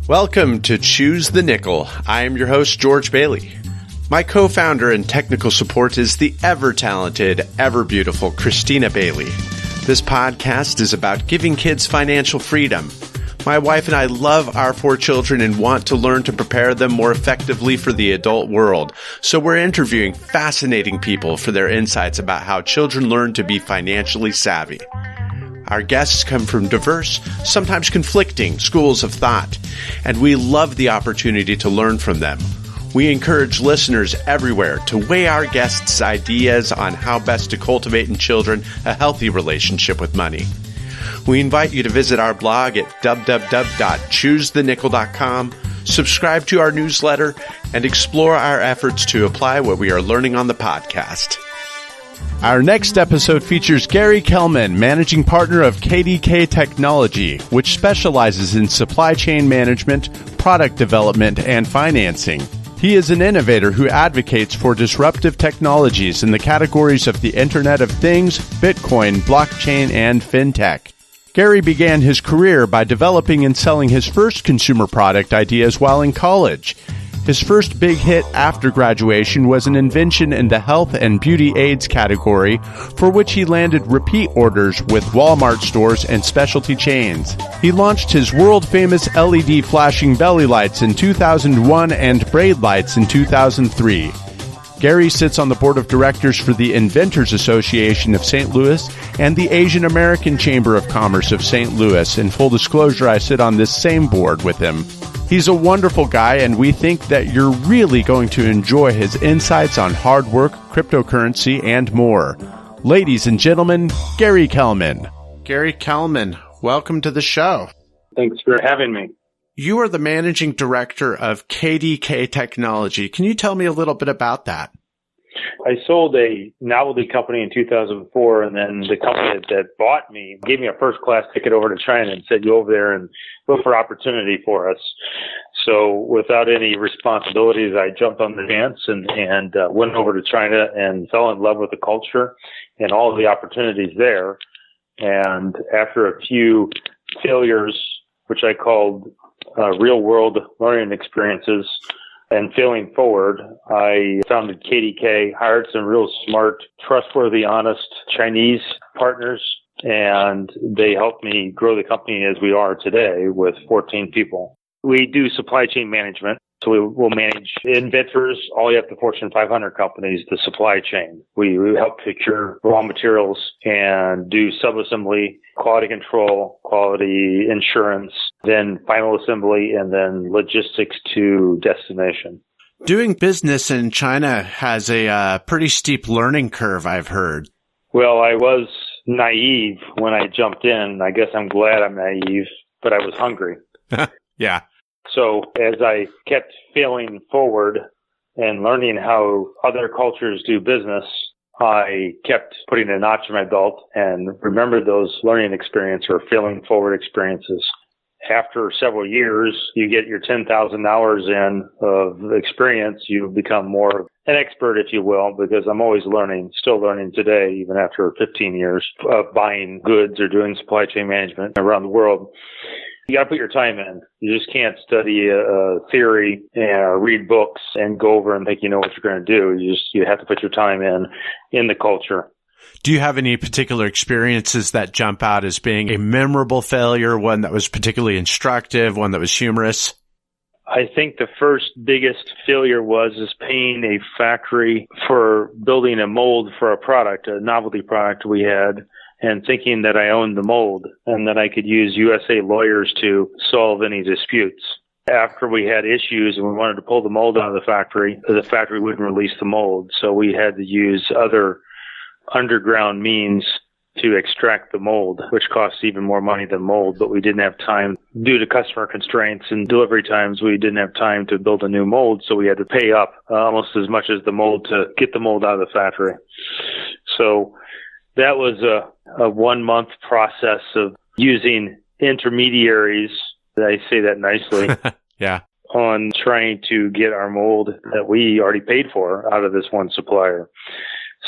Welcome to Choose the Nickel. I am your host, George Bailey. My co-founder and technical support is the ever-talented, ever-beautiful Christina Bailey. This podcast is about giving kids financial freedom. My wife and I love our 4 children and want to learn to prepare them more effectively for the adult world. So we're interviewing fascinating people for their insights about how children learn to be financially savvy. Our guests come from diverse, sometimes conflicting schools of thought, and we love the opportunity to learn from them. We encourage listeners everywhere to weigh our guests' ideas on how best to cultivate in children a healthy relationship with money. We invite you to visit our blog at www.choosethenickel.com, subscribe to our newsletter, and explore our efforts to apply what we are learning on the podcast. Our next episode features Gary Kellmann, managing partner of KDK Technology, which specializes in supply chain management, product development, and financing. He is an innovator who advocates for disruptive technologies in the categories of the Internet of Things, Bitcoin, blockchain, and fintech. Gary began his career by developing and selling his first consumer product ideas while in college. His first big hit after graduation was an invention in the health and beauty aids category, for which he landed repeat orders with Walmart stores and specialty chains. He launched his world-famous LED flashing belly lights in 2001 and braid lights in 2003. Gary sits on the board of directors for the Inventors Association of St. Louis and the Asian American Chamber of Commerce of St. Louis. In full disclosure, I sit on this same board with him. He's a wonderful guy, and we think that you're really going to enjoy his insights on hard work, cryptocurrency, and more. Ladies and gentlemen, Gary Kellmann. Gary Kellmann, welcome to the show. Thanks for having me. You are the managing director of KDK Technology. Can you tell me a little bit about that? I sold a novelty company in 2004, and then the company that bought me gave me a first-class ticket over to China and said, go over there and look for opportunity for us. So without any responsibilities, I jumped on the chance and went over to China and fell in love with the culture and all of the opportunities there. And after a few failures, which I called real-world learning experiences, and failing forward, I founded KDK, hired some real smart, trustworthy, honest Chinese partners, and they helped me grow the company as we are today with 14 people. We do supply chain management, so we will manage inventors all the way up to Fortune 500 companies, the supply chain. We help procure raw materials and do sub-assembly, quality control, quality insurance, then final assembly, and then logistics to destination. Doing business in China has a pretty steep learning curve, I've heard. Well, I was naive when I jumped in. I guess I'm glad I'm naive, but I was hungry. Yeah. So as I kept failing forward and learning how other cultures do business, I kept putting a notch in my belt and remembered those learning experiences or failing forward experiences. After several years, you get your 10,000 hours in of experience. You become more an expert, if you will, because I'm always learning, still learning today, even after 15 years of buying goods or doing supply chain management around the world. You got to put your time in. You just can't study a theory and read books and go over and think you know what you're going to do. You have to put your time in the culture. Do you have any particular experiences that jump out as being a memorable failure, one that was particularly instructive, one that was humorous? I think the first biggest failure was paying a factory for building a mold for a product, a novelty product we had, and thinking that I owned the mold and that I could use USA lawyers to solve any disputes. After we had issues and we wanted to pull the mold out of the factory wouldn't release the mold. So we had to use other underground means to extract the mold, which costs even more money than mold, but we didn't have time due to customer constraints and delivery times. We didn't have time to build a new mold, so we had to pay up almost as much as the mold to get the mold out of the factory. So that was a 1-month process of using intermediaries, I say that nicely, yeah, on trying to get our mold that we already paid for out of this one supplier.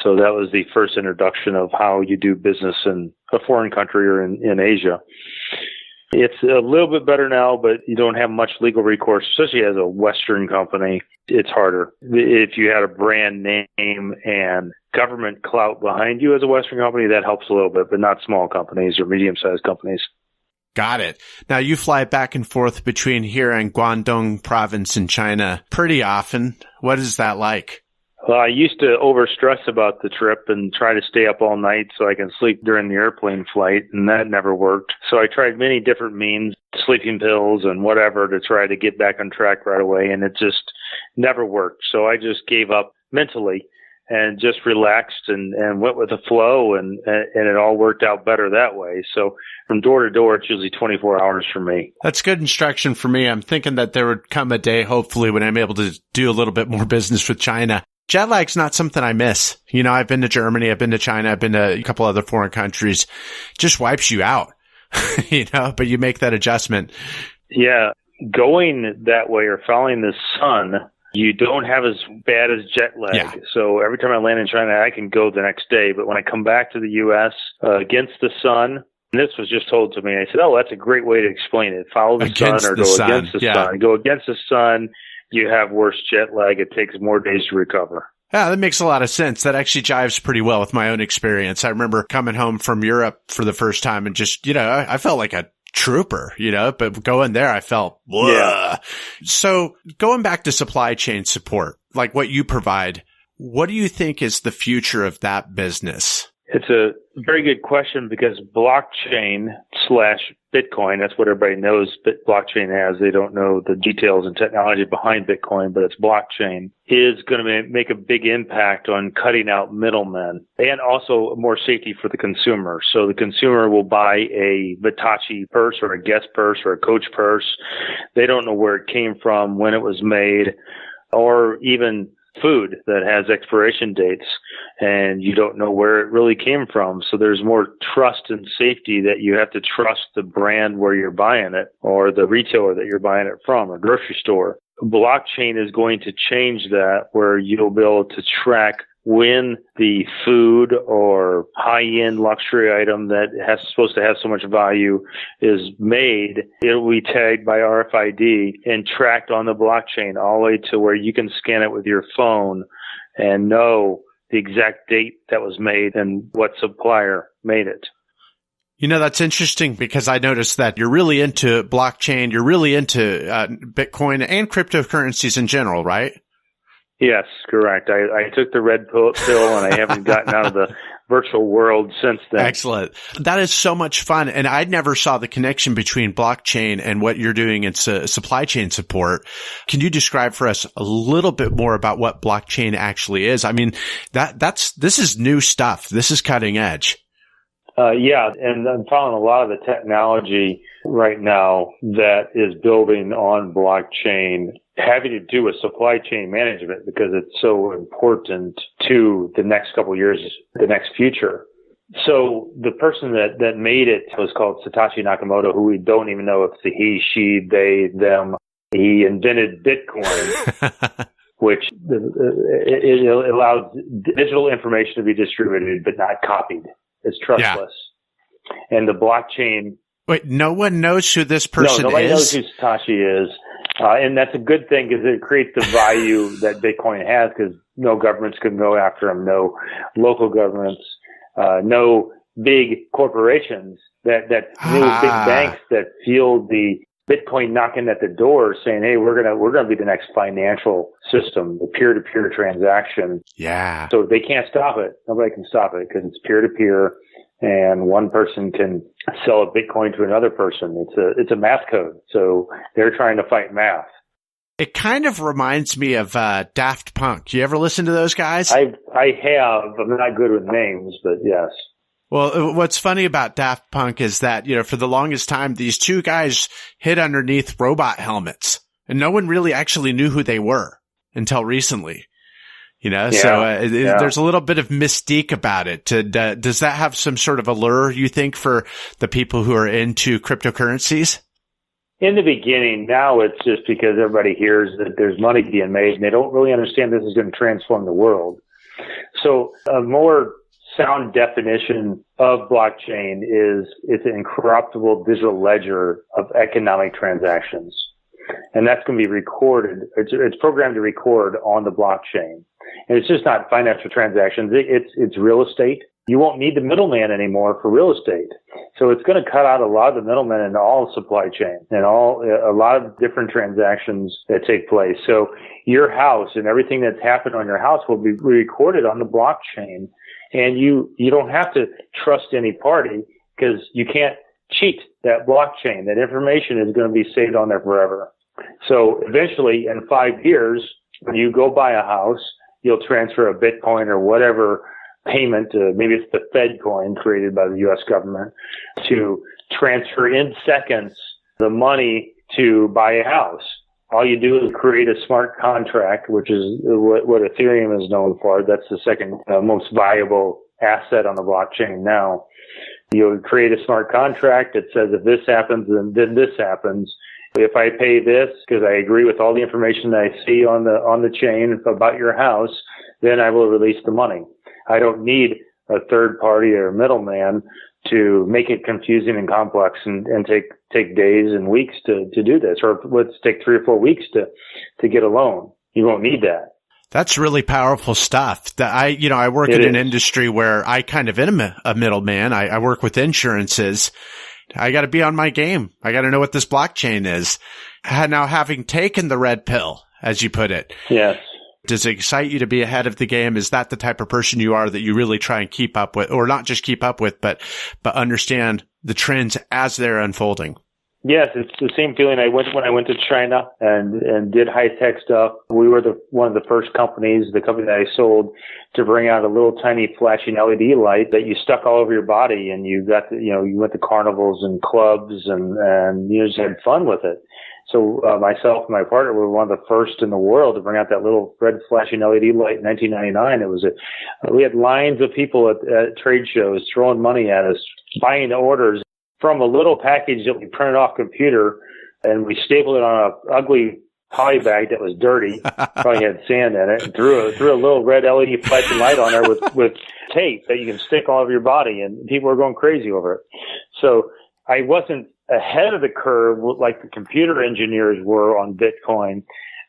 So that was the first introduction of how you do business in a foreign country or in Asia. It's a little bit better now, but you don't have much legal recourse, especially as a Western company. It's harder. If you had a brand name and government clout behind you as a Western company, that helps a little bit, but not small companies or medium-sized companies. Got it. Now, you fly back and forth between here and Guangdong province in China pretty often. What is that like? Well, I used to overstress about the trip and try to stay up all night so I can sleep during the airplane flight, and that never worked. So I tried many different means, sleeping pills and whatever, to try to get back on track right away, and it just never worked. So I just gave up mentally and just relaxed and went with the flow, and it all worked out better that way. So from door to door, it's usually 24 hours for me. That's good instruction for me. I'm thinking that there would come a day, hopefully, when I'm able to do a little bit more business with China. Jet lag's not something I miss. You know, I've been to Germany, I've been to China, I've been to a couple other foreign countries. Just wipes you out, you know, but you make that adjustment. Yeah. Going that way or following the sun, you don't have as bad as jet lag. Yeah. So every time I land in China, I can go the next day. But when I come back to the U.S. Against the sun, and this was just told to me, I said, oh, that's a great way to explain it. Follow the sun or go against the sun. Go against the sun, you have worse jet lag. It takes more days to recover. Yeah, that makes a lot of sense. That actually jives pretty well with my own experience. I remember coming home from Europe for the first time and just, you know, I felt like a trooper, you know, but going there, I felt, bleh. Yeah. So going back to supply chain support, like what you provide, what do you think is the future of that business? It's a very good question because blockchain / Bitcoin, that's what everybody knows blockchain as. They don't know the details and technology behind Bitcoin, but it's blockchain, is going to make a big impact on cutting out middlemen and also more safety for the consumer. So the consumer will buy a Versace purse or a Guess purse or a Coach purse. They don't know where it came from, when it was made, or even food that has expiration dates, and you don't know where it really came from. So there's more trust and safety that you have to trust the brand where you're buying it or the retailer that you're buying it from, or grocery store. Blockchain is going to change that, where you'll be able to track when the food or high-end luxury item that has supposed to have so much value is made. It'll be tagged by RFID and tracked on the blockchain all the way to where you can scan it with your phone and know the exact date that was made and what supplier made it. You know, that's interesting because I noticed that you're really into blockchain, you're really into Bitcoin and cryptocurrencies in general, right? Yes, correct. I took the red pill and I haven't gotten out of the virtual world since then. Excellent. That is so much fun. And I never saw the connection between blockchain and what you're doing in supply chain support. Can you describe for us a little bit more about what blockchain actually is? I mean, this is new stuff. This is cutting edge. Yeah, and I'm following a lot of the technology right now that is building on blockchain, having to do with supply chain management because it's so important to the next couple of years, the next future. So the person that made it was called Satoshi Nakamoto, who we don't even know if it's a he, she, they, them. He invented Bitcoin, which it allows digital information to be distributed but not copied. It's trustless. Yeah. And the blockchain... Wait, no one knows who this person is? No, nobody knows who Satoshi is. And that's a good thing because it creates the value that Bitcoin has because no governments can go after them, no local governments, no big corporations that new big banks that feel the Bitcoin knocking at the door saying, hey, we're gonna be the next financial system, the peer-to-peer transaction. Yeah. So they can't stop it. Nobody can stop it because it's peer-to-peer, and one person can sell a Bitcoin to another person. It's a math code. So they're trying to fight math. It kind of reminds me of Daft Punk. You ever listen to those guys? I have. I'm not good with names, but yes. Well, what's funny about Daft Punk is that, you know, for the longest time, these two guys hid underneath robot helmets and no one really actually knew who they were until recently, you know, there's a little bit of mystique about it. Does that have some sort of allure, you think, for the people who are into cryptocurrencies? In the beginning, now it's just because everybody hears that there's money being made and they don't really understand this is going to transform the world. So a more sound definition of blockchain is it's an incorruptible digital ledger of economic transactions. And that's going to be recorded. It's programmed to record on the blockchain. And it's just not financial transactions. It's real estate. You won't need the middleman anymore for real estate. So it's going to cut out a lot of the middlemen in all supply chain and a lot of different transactions that take place. So your house and everything that's happened on your house will be recorded on the blockchain. And you don't have to trust any party because you can't cheat that blockchain. That information is going to be saved on there forever. So eventually, in 5 years, when you go buy a house, you'll transfer a Bitcoin or whatever payment, maybe it's the Fed coin created by the U.S. government, to transfer in seconds the money to buy a house. All you do is create a smart contract, which is what Ethereum is known for. That's the second most valuable asset on the blockchain now. You'll create a smart contract that says if this happens, then this happens. If I pay this because I agree with all the information that I see on the chain about your house, then I will release the money. I don't need a third party or a middleman to make it confusing and complex and take days and weeks to do this, or let's take 3 or 4 weeks to get a loan. You won't need that. That's really powerful stuff. I work in an industry where I kind of am a middleman. I work with insurances. I got to be on my game. I got to know what this blockchain is. Now, having taken the red pill, as you put it. Yes. Does it excite you to be ahead of the game? Is that the type of person you are that you really try and keep up with, or not just keep up with, but understand the trends as they're unfolding? Yes, it's the same feeling when I went to China and did high tech stuff. We were one of the first companies, the company that I sold, to bring out a little tiny flashing LED light that you stuck all over your body, and you went to carnivals and clubs and you just had fun with it. So myself and my partner were one of the first in the world to bring out that little red flashing LED light in 1999. We had lines of people at trade shows throwing money at us, buying orders from a little package that we printed off computer, and we stapled it on an ugly poly bag that was dirty, probably had sand in it, and threw a little red LED flashing light on there with tape that you can stick all over your body, and people were going crazy over it. So I wasn't ahead of the curve like the computer engineers were on Bitcoin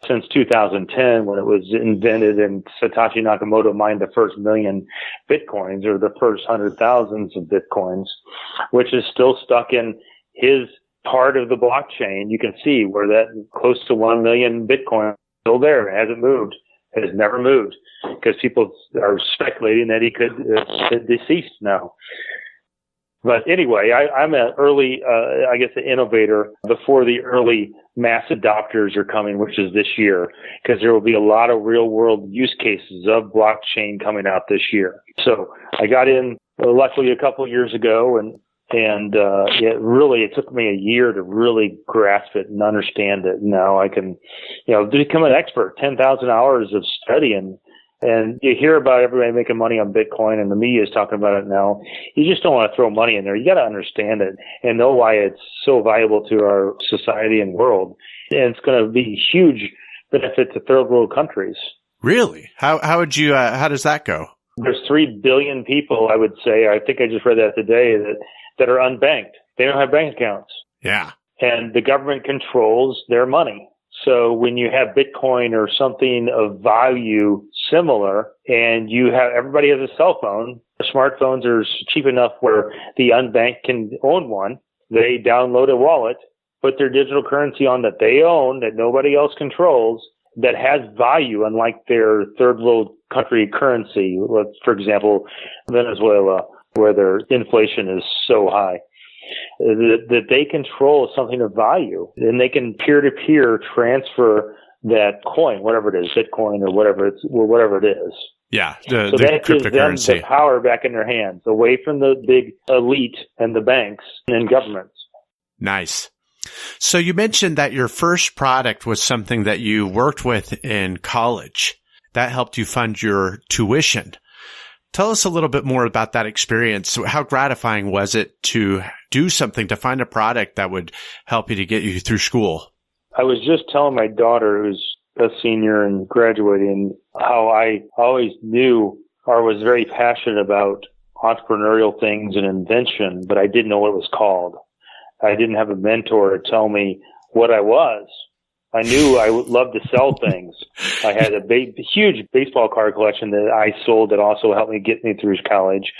since 2010, when it was invented and Satoshi Nakamoto mined the first million Bitcoins, or the first 100,000s of Bitcoins, which is still stuck in his part of the blockchain. You can see where that close to 1 million Bitcoin is still there. It hasn't moved. It has never moved because people are speculating that he could be deceased now. But anyway, I'm an early, an innovator before the early mass adopters are coming, which is this year, because there will be a lot of real world use cases of blockchain coming out this year. So I got in luckily a couple of years ago, and it took me a year to really grasp it and understand it. Now I can, become an expert, 10,000 hours of studying. And you hear about everybody making money on Bitcoin, and the media is talking about it now. You just don't want to throw money in there. You got to understand it and know why it's so valuable to our society and world. And it's going to be huge benefit to third world countries. Really? How does that go? There's 3 billion people, I would say. I think I just read that today that are unbanked. They don't have bank accounts. Yeah. And the government controls their money. So when you have Bitcoin or something of value similar, and everybody has a cell phone, smartphones are cheap enough where the unbanked can own one. They download a wallet, put their digital currency on that they own, that nobody else controls, that has value, unlike their third world country currency. For example, Venezuela, where their inflation is so high. That they control something of value, and they can peer-to-peer transfer that coin, whatever it is, Bitcoin or whatever it is. Yeah, so that gives them the power back in their hands, away from the big elite and the banks and governments. Nice. So you mentioned that your first product was something that you worked with in college. That helped you fund your tuition. Tell us a little bit more about that experience. How gratifying was it to do something, to find a product that would help you to get you through school? I was just telling my daughter, who's a senior and graduating, how I always knew or was very passionate about entrepreneurial things and invention, but I didn't know what it was called. I didn't have a mentor to tell me what I was. I knew I would love to sell things. I had a huge baseball card collection that I sold that also helped me get me through college.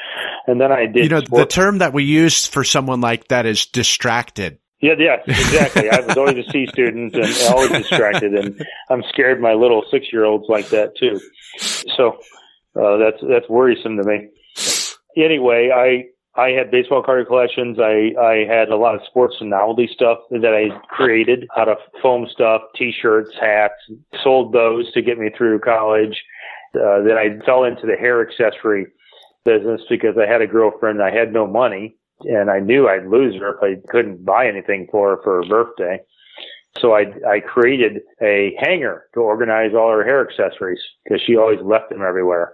And then I did the term that we use for someone like that is distracted. Yeah, exactly. I was always a C student and always distracted, and I'm scared my little 6-year-olds like that too. So that's worrisome to me. Anyway, I had baseball card collections. I had a lot of sports and novelty stuff that I created out of foam stuff, T-shirts, hats, sold those to get me through college. Then I fell into the hair accessory business because I had a girlfriend. I had no money, and I knew I'd lose her if I couldn't buy anything for her for her birthday. So I created a hanger to organize all her hair accessories because she always left them everywhere.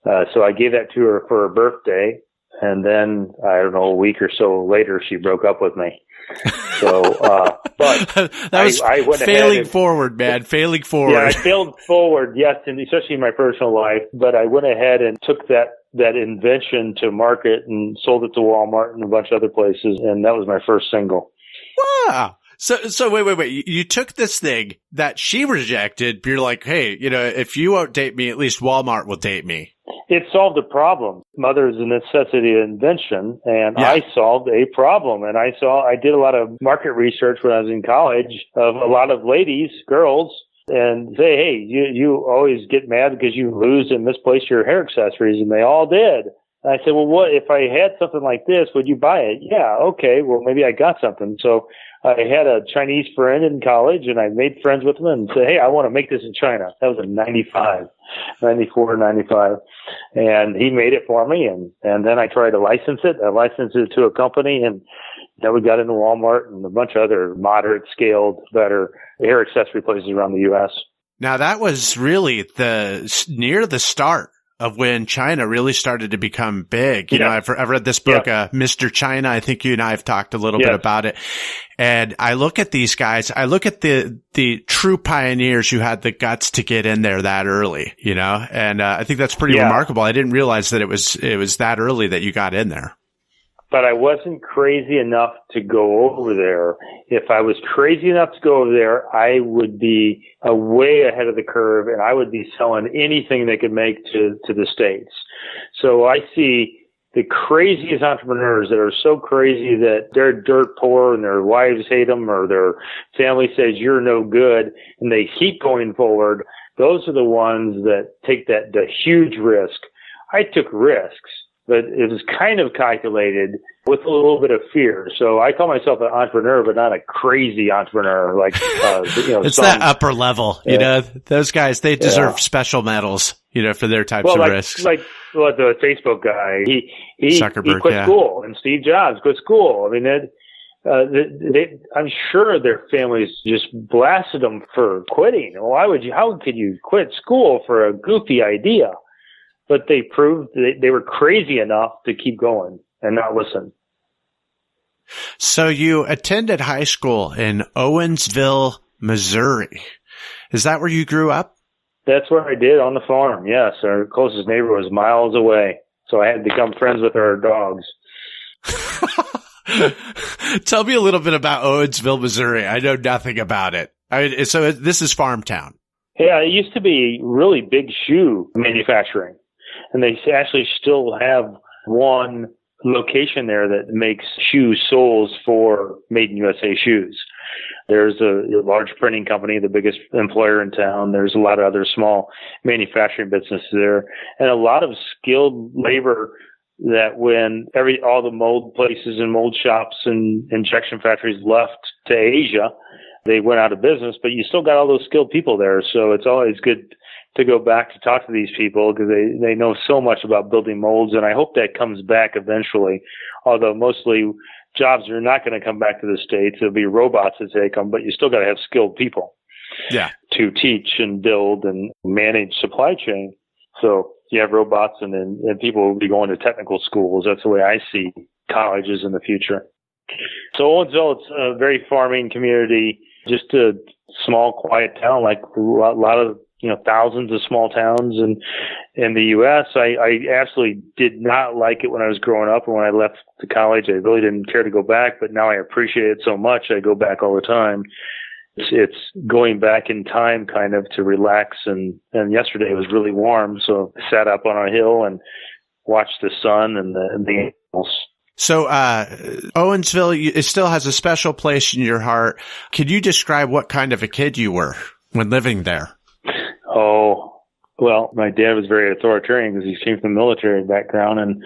So I gave that to her for her birthday. And then, I don't know, a week or so later, she broke up with me. So, but that was I went failing forward, man, failing forward. Yeah, I failed forward, yes, and especially in my personal life. But I went ahead and took that invention to market and sold it to Walmart and a bunch of other places. And that was my first single. Wow. So wait. You took this thing that she rejected. You're like, hey, if you won't date me, at least Walmart will date me. It solved a problem. Mother is a necessity of invention, and yeah. I solved a problem. And I did a lot of market research when I was in college of a lot of ladies, girls, and say, hey, you always get mad because you lose and misplace your hair accessories, and they all did. And I said, well, what if I had something like this? Would you buy it? Yeah, okay. Well, maybe I got something. So I had a Chinese friend in college, and I made friends with him and said, hey, I want to make this in China. That was in 94, 95. And he made it for me. And then I tried to license it. I licensed it to a company, and then we got into Walmart and a bunch of other moderate scaled, better hair accessory places around the U.S. Now, that was really near the start of when China really started to become big. You know, I've read this book, Mr. China. I think you and I have talked a little bit about it. And I look at these guys, I look at the true pioneers who had the guts to get in there that early, and I think that's pretty remarkable. I didn't realize that it was that early that you got in there. But I wasn't crazy enough to go over there. If I was crazy enough to go over there, I would be way ahead of the curve, and I would be selling anything they could make to the States. So I see the craziest entrepreneurs that are so crazy that they're dirt poor and their wives hate them or their family says you're no good, and they keep going forward. Those are the ones that take the huge risk. I took risks, but it was kind of calculated with a little bit of fear. So I call myself an entrepreneur, but not a crazy entrepreneur. Like, it's that upper level, those guys, they deserve special medals, for their types of risks. Like the Facebook guy, he quit school, and Steve Jobs quit school. I mean, I'm sure their families just blasted them for quitting. How could you quit school for a goofy idea? But they proved they were crazy enough to keep going and not listen. So you attended high school in Owensville, Missouri. Is that where you grew up? That's where I did, on the farm, yes. Our closest neighbor was miles away, so I had to become friends with our dogs. Tell me a little bit about Owensville, Missouri. I know nothing about it. So this is farm town. Yeah, it used to be really big shoe manufacturing. And they actually still have one location there that makes shoe soles for Made in USA shoes. There's a large printing company, the biggest employer in town. There's a lot of other small manufacturing businesses there, and a lot of skilled labor that when all the mold places and mold shops and injection factories left to Asia, they went out of business, but you still got all those skilled people there. So it's always good to go back to talk to these people because they know so much about building molds. And I hope that comes back eventually, although mostly jobs are not going to come back to the States. It'll be robots that take them, but you still got to have skilled people to teach and build and manage supply chain. So you have robots and people will be going to technical schools. That's the way I see colleges in the future. So Owensville, it's a very farming community, just a small, quiet town like a lot of thousands of small towns in the U.S. I absolutely did not like it when I was growing up, and when I left to college, I really didn't care to go back. But now I appreciate it so much. I go back all the time. It's going back in time, kind of, to relax. And yesterday it was really warm, so I sat up on a hill and watched the sun and the animals. So, Owensville, it still has a special place in your heart. Could you describe what kind of a kid you were when living there? Oh, well, my dad was very authoritarian because he came from the military background and,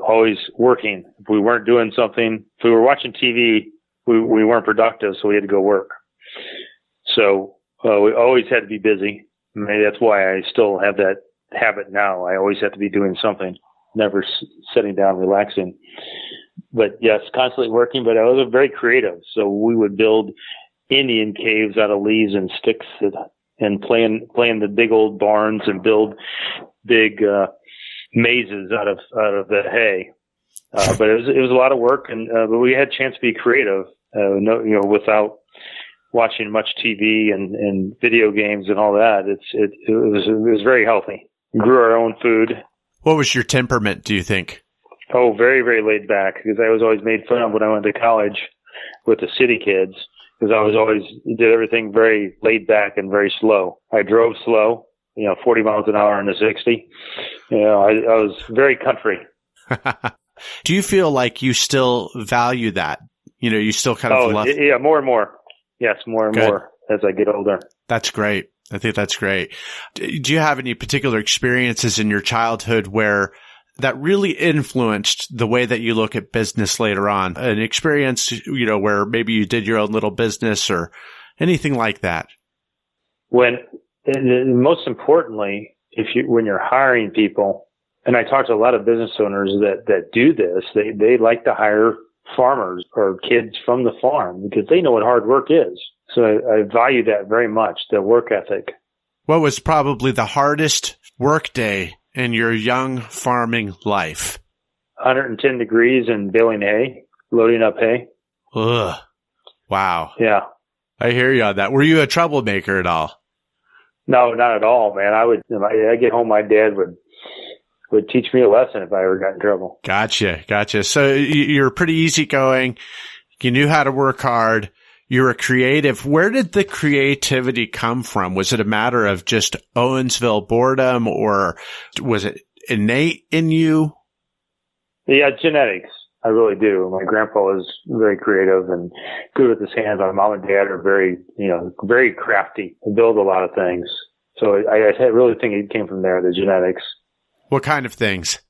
always working. If we weren't doing something, if we were watching TV, we weren't productive, so we had to go work. So we always had to be busy. Maybe that's why I still have that habit now. I always have to be doing something, never sitting down, relaxing. But yes, constantly working, but I was very creative. So we would build Indian caves out of leaves and sticks and play in the big old barns and build big mazes out of the hay. But it was a lot of work, but we had a chance to be creative. Without watching much TV and video games and all that. It was very healthy. Grew our own food. What was your temperament, do you think? Oh, very, very laid back, because I was always made fun of when I went to college with the city kids, because I was always did everything very laid back and very slow. I drove slow, 40 miles an hour in the 60. I was very country. Do you feel like you still value that? You still kind of love... Yeah, more and more. Yes, more and Good. More as I get older. That's great. I think that's great. Do you have any particular experiences in your childhood where that really influenced the way that you look at business later on? An experience, where maybe you did your own little business or anything like that? Most importantly, when you're hiring people, and I talk to a lot of business owners that do this, they like to hire farmers or kids from the farm because they know what hard work is. So I value that very much, the work ethic. What was probably the hardest work day in your young farming life? 110 degrees and baling hay, loading up hay. Ugh. Wow. Yeah. I hear you on that. Were you a troublemaker at all? No, not at all, man. I get home, my dad would teach me a lesson if I ever got in trouble. Gotcha. So you're pretty easygoing. You knew how to work hard. You're a creative. Where did the creativity come from? Was it a matter of just Owensville boredom, or was it innate in you? Yeah, genetics. I really do. My grandpa was very creative and good with his hands. My mom and dad are very, very crafty and build a lot of things. So I really think it came from there, the genetics. What kind of things?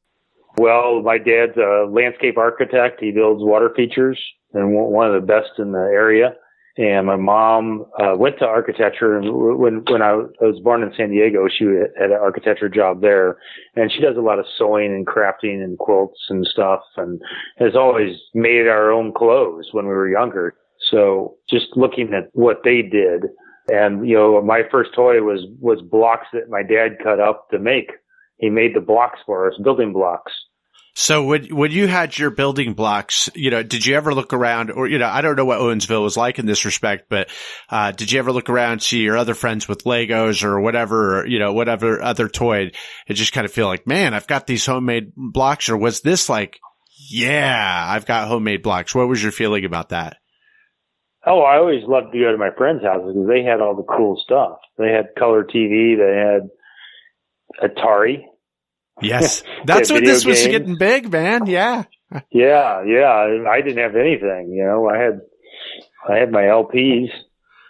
Well, my dad's a landscape architect. He builds water features and one of the best in the area. And my mom went to architecture. And when I was born in San Diego, she had an architecture job there. And she does a lot of sewing and crafting and quilts and stuff, and has always made our own clothes when we were younger. So just looking at what they did. And, my first toy was blocks that my dad cut up to make. He made the blocks for us, building blocks. So when you had your building blocks, did you ever look around, or, I don't know what Owensville was like in this respect, but, did you ever look around, see your other friends with Legos or whatever, whatever other toy, and just kind of feel like, man, I've got these homemade blocks? Or was this like, yeah, I've got homemade blocks? What was your feeling about that? Oh, I always loved to go to my friends' houses because they had all the cool stuff. They had color TV. They had Atari. Yes. That's when this was getting big, man. Yeah. Yeah. I didn't have anything, I had my LPs.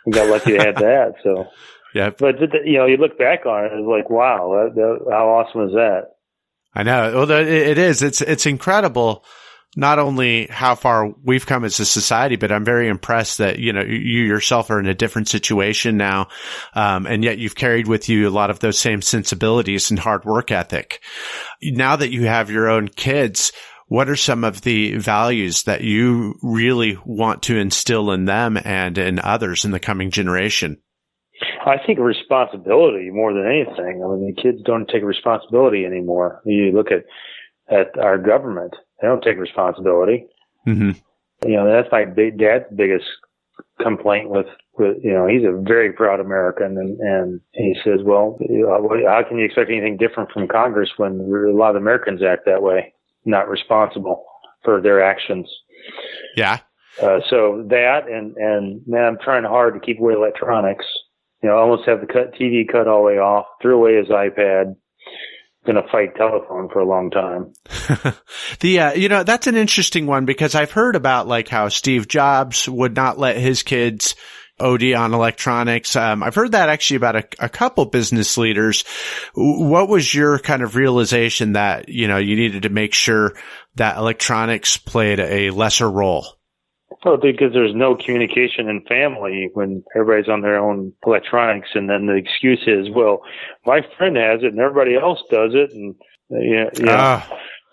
I got lucky to have that. So, yeah. But, you look back on it, it's like, wow, how awesome is that? I know. Well, it is. It's incredible. Not only how far we've come as a society, but I'm very impressed that, you yourself are in a different situation now. And yet you've carried with you a lot of those same sensibilities and hard work ethic. Now that you have your own kids, what are some of the values that you really want to instill in them and in others in the coming generation? I think responsibility more than anything. I mean, the kids don't take responsibility anymore. You look at our government. They don't take responsibility. Mm-hmm. That's my dad's biggest complaint with he's a very proud American, and he says, well, how can you expect anything different from Congress when a lot of Americans act that way, not responsible for their actions? Yeah. So that, and man, I'm trying hard to keep away electronics. I almost have the TV cut all the way off, threw away his iPad. Going to fight telephone for a long time. That's an interesting one, because I've heard about like how Steve Jobs would not let his kids OD on electronics. I've heard that actually about a couple business leaders. What was your kind of realization that, you needed to make sure that electronics played a lesser role? Well, because there's no communication in family when everybody's on their own electronics, and then the excuse is, well, my friend has it and everybody else does it, and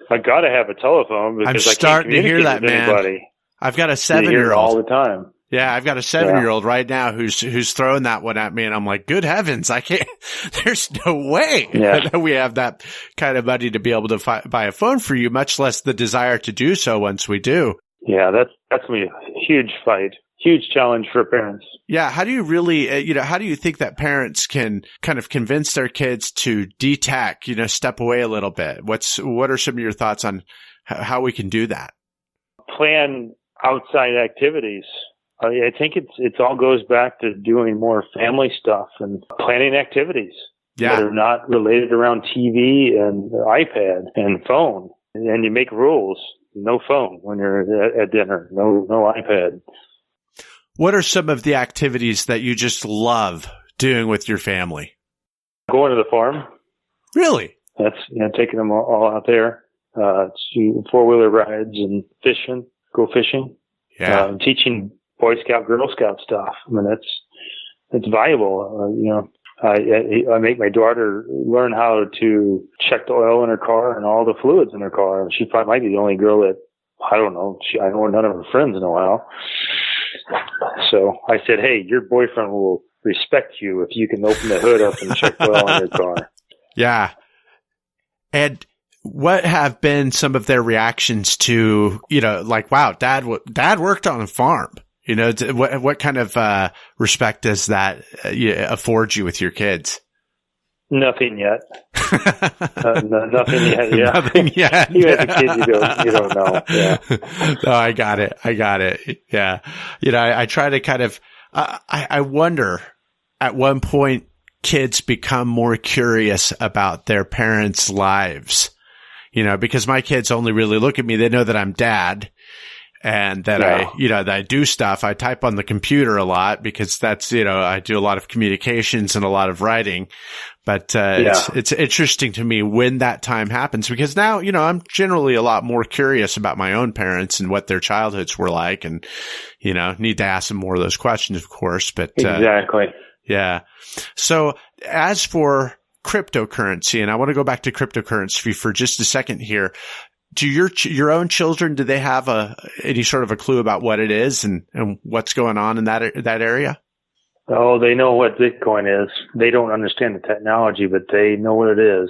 I got to have a telephone because I can't communicate with anybody. Man. I've got a 7-year-old all the time. Yeah, I've got a 7-year-old right now who's throwing that one at me, and I'm like, good heavens, I can't. There's no way that we have that kind of money to be able to buy a phone for you, much less the desire to do so once we do. Yeah, that's going to be a huge fight, huge challenge for parents. Yeah, how do you really, how do you think that parents can kind of convince their kids to de-tech, step away a little bit? What are some of your thoughts on how we can do that? Plan outside activities. I think it all goes back to doing more family stuff and planning activities that are not related around TV and iPad and phone. And you make rules. No phone when you're at dinner. No iPad. What are some of the activities that you just love doing with your family? Going to the farm. Really? That's taking them all out there. 4-wheeler rides and fishing. Go fishing. Yeah. Teaching Boy Scout, Girl Scout stuff. I mean, it's valuable. I make my daughter learn how to check the oil in her car and all the fluids in her car. She probably might be the only girl that, I don't know, I know none of her friends in a while. So I said, hey, your boyfriend will respect you if you can open the hood up and check the oil in your car. Yeah. And what have been some of their reactions to, like, wow, dad worked on a farm? What kind of respect does that afford you with your kids? Nothing yet. Nothing yet. Yeah. Nothing yet. You as a kid, you don't know. Yeah. No, I got it. Yeah. I try to kind of, I wonder at one point kids become more curious about their parents' lives, because my kids only really look at me. They know that I'm dad. And that that I do stuff. I type on the computer a lot because that's, I do a lot of communications and a lot of writing. But, it's interesting to me when that time happens, because now, I'm generally a lot more curious about my own parents and what their childhoods were like, and, need to ask them more of those questions, of course. But, exactly. Yeah. So as for cryptocurrency, and I want to go back to cryptocurrency for just a second here. Do your own children, do they have any sort of a clue about what it is and what's going on in that area? Oh, they know what Bitcoin is. They don't understand the technology, but they know what it is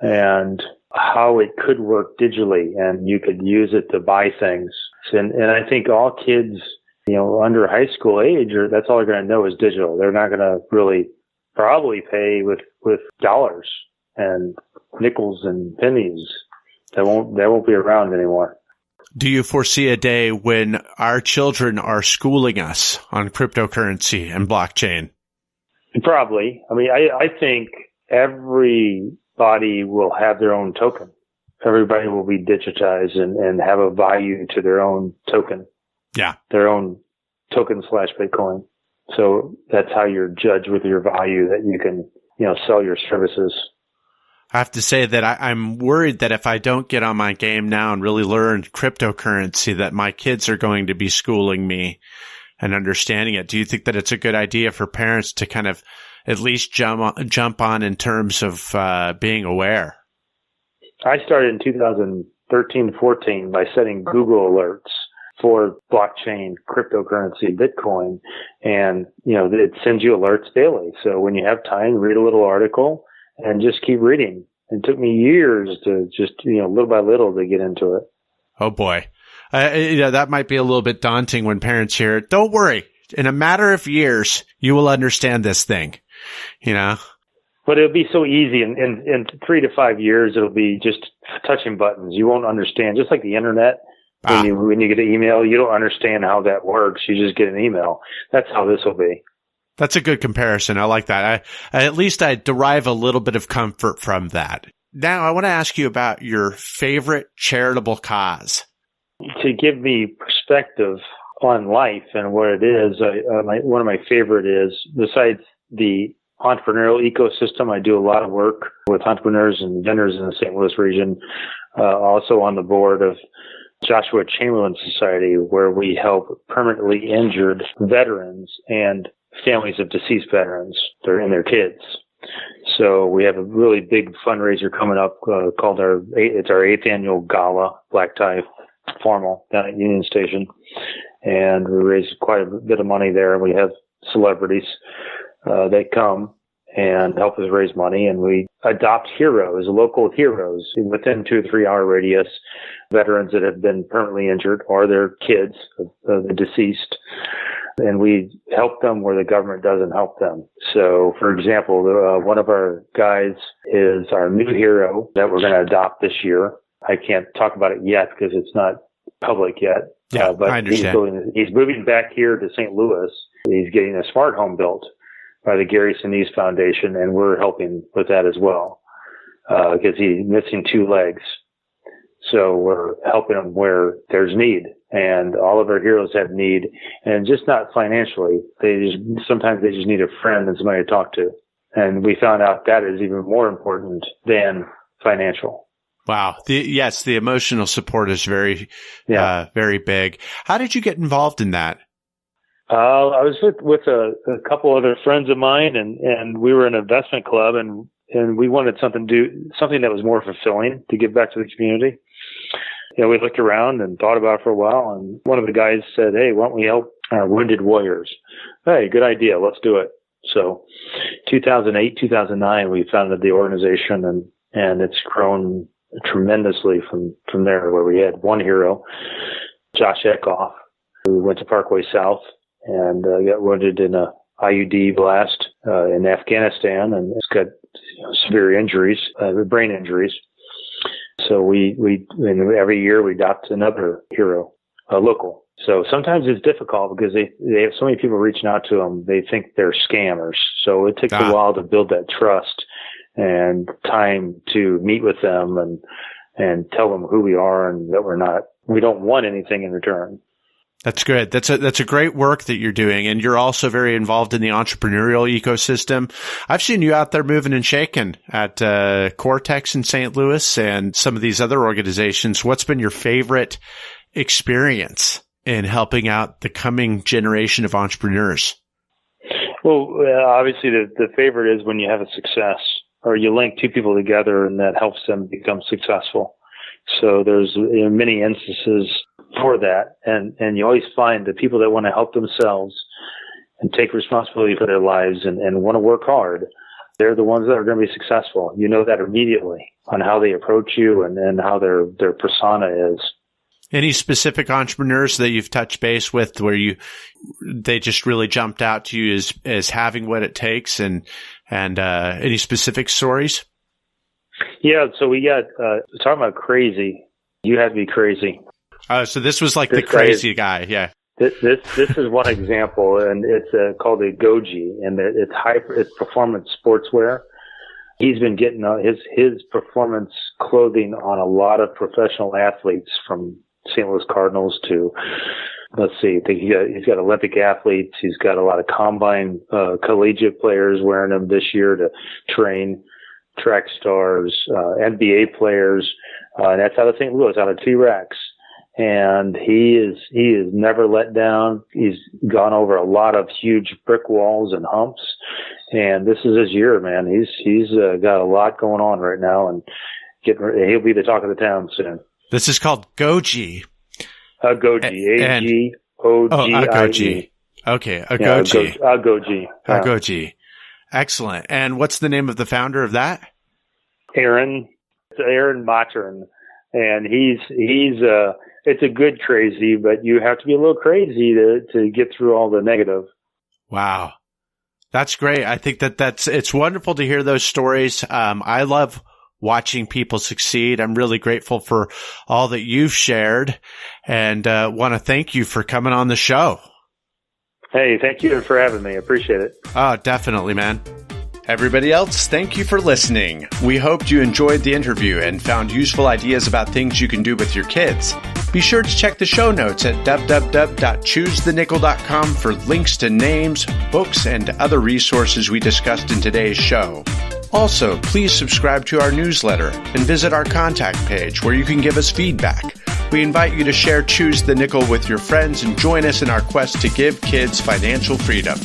and how it could work digitally, and you could use it to buy things. And I think all kids, under high school age, that's all they're going to know is digital. They're not going to really probably pay with dollars and nickels and pennies. That won't be around anymore. Do you foresee a day when our children are schooling us on cryptocurrency and blockchain? Probably. I mean, I think everybody will have their own token. Everybody will be digitized and have a value to their own token. Yeah. Their own token / Bitcoin. So that's how you're judged with your value, that you can, sell your services. I have to say that I'm worried that if I don't get on my game now and really learn cryptocurrency, that my kids are going to be schooling me and understanding it. Do you think that it's a good idea for parents to kind of at least jump on in terms of being aware? I started in 2013-14 by setting Google alerts for blockchain, cryptocurrency, Bitcoin, and it sends you alerts daily. So when you have time, read a little article and just keep reading. It took me years to just, little by little to get into it. Oh boy. That might be a little bit daunting when parents hear it. Don't worry. in a matter of years, you will understand this thing, you know? But it'll be so easy. In 3 to 5 years, it'll be just touching buttons. You won't understand. Just like the internet, when you get an email, you don't understand how that works. You just get an email. That's how this will be. That's a good comparison. I like that. At least I derive a little bit of comfort from that. Now, I want to ask you about your favorite charitable cause. To give me perspective on life and what it is, one of my favorite is, besides the entrepreneurial ecosystem, I do a lot of work with entrepreneurs and vendors in the St. Louis region, also on the board of Joshua Chamberlain Society, where we help permanently injured veterans and families of deceased veterans and their kids. So we have a really big fundraiser coming up called our 8th annual gala, black tie formal down at Union Station. And we raise quite a bit of money there. We have celebrities that come and help us raise money, and we adopt heroes, local heroes within 2 to 3 hour radius, veterans that have been permanently injured or their kids of the deceased. And we help them where the government doesn't help them. So, for example, one of our guys is our new hero that we're going to adopt this year. I can't talk about it yet because it's not public yet. Yeah, but I understand. He's moving back here to St. Louis. He's getting a smart home built by the Gary Sinise Foundation, and we're helping with that as well because he's missing 2 legs. So we're helping him where there's need, and all of our heroes have need, and just not financially. Sometimes they just need a friend and somebody to talk to. And we found out that is even more important than financial. Wow. The emotional support is very big. How did you get involved in that? I was with a couple other friends of mine, and we were in an investment club, and we wanted something that was more fulfilling to give back to the community. You know, we looked around and thought about it for a while, and one of the guys said, "Hey, why don't we help our wounded warriors?" Hey, good idea. Let's do it. So 2008, 2009, we founded the organization, and it's grown tremendously from there, where we had one hero, Josh Eckhoff, who went to Parkway South and got wounded in a IUD blast in Afghanistan, and has got severe injuries, brain injuries. So we every year we adopt another hero, local. So sometimes it's difficult because they have so many people reaching out to them. They think they're scammers. So it takes a while to build that trust and time to meet with them and tell them who we are and that we don't want anything in return. That's good. That's a great work that you're doing. And you're also very involved in the entrepreneurial ecosystem. I've seen you out there moving and shaking at Cortex in St. Louis and some of these other organizations. What's been your favorite experience in helping out the coming generation of entrepreneurs? Well, obviously the favorite is when you have a success or you link 2 people together and that helps them become successful. So there's many instances for that. And you always find the people that want to help themselves and take responsibility for their lives and want to work hard, they're the ones that are going to be successful. You know that immediately on how they approach you and how their persona is. Any specific entrepreneurs that you've touched base with where they just really jumped out to you as having what it takes and any specific stories? Yeah. So we got, talking about crazy. You had to be crazy. So this was like the crazy guy. Yeah. This is one example, and it's called a Goji, and it's performance sportswear. He's been getting his performance clothing on a lot of professional athletes from St. Louis Cardinals to, let's see, he's got Olympic athletes. He's got a lot of combine collegiate players wearing them this year to train, track stars, NBA players, and that's out of St. Louis, out of T-Rex. And he is never let down. He's gone over a lot of huge brick walls and humps. And this is his year, man. He's got a lot going on right now, and he'll be the talk of the town soon. This is called Goji. Goji. A-G-O-G-I-E. Okay, Goji. Goji. Goji. Excellent. And what's the name of the founder of that? Aaron Matern. And he's it's a good crazy, but you have to be a little crazy to get through all the negative. Wow. That's great. I think it's wonderful to hear those stories. I love watching people succeed. I'm really grateful for all that you've shared and want to thank you for coming on the show. Hey, thank you for having me. I appreciate it. Oh, definitely, man. Everybody else, thank you for listening. We hoped you enjoyed the interview and found useful ideas about things you can do with your kids. Be sure to check the show notes at www.choosethenickel.com for links to names, books, and other resources we discussed in today's show. Also, please subscribe to our newsletter and visit our contact page where you can give us feedback. We invite you to share Choose the Nickel with your friends and join us in our quest to give kids financial freedom.